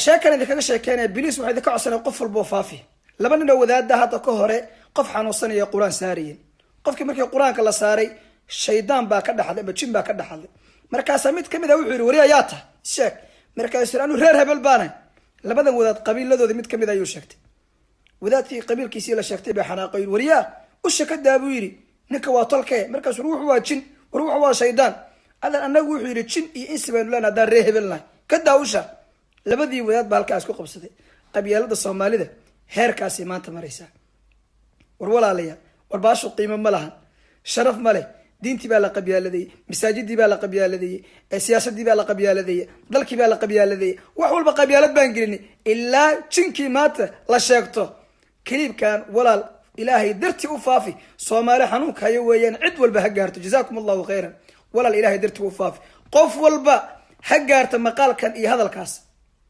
sheekan idinkaga sheekeynaya biliis waxaa idinka codsanaya qof walboo faafi laba nin oo wadaada hadda ka hore qof xanuunsanaya qur-aan saarayeen qofkii markii qur-aanka la saaray shaydaan baa ka dhaxday ama jin baa ka dhaxday markaasaa mid kamid ah wuxuu yidhi wari ayaa tahay sheeg markaasuu anu reer hebel baanahay labadan wadaad qabiiladooda mid kamid ayuu sheegtay wadaadkii qabiilkiisii la sheegtay baa xanaaqay wariyaa usha ka daa buu yidhi ninka waa tolkee markaasuu wuxu waa jin war wuxu waa shaydaan adan anagu wuxuu yidhi jin iyo insi baynu leenahay haddaan reer hebel nahay ka daa usha labadii wadaad baa halkaas ku qabsaday qabyaalada soomaalida heerkaasay maanta maraysaa war walaalayaal war baashu qiimo ma lahan sharaf ma leh diintii baa la qabyaaladeeyey masaajidii baa la qabyaaladeeyey siyaasadii baa la qabyaaladeeyey dalkii baa la qabyaaladeeyey wax walba qabyaalad baan gelinay ilaa jinkii maanta la sheegto kaliibkan walaal ilaahay dartii u faafi soomaali xanuunka hayo weeyaan cid walba ha gaarto jazaakum allahu khayran walaal ilaahay dartii u faafi qof walba ha gaarto maqaalkan iyo hadalkaas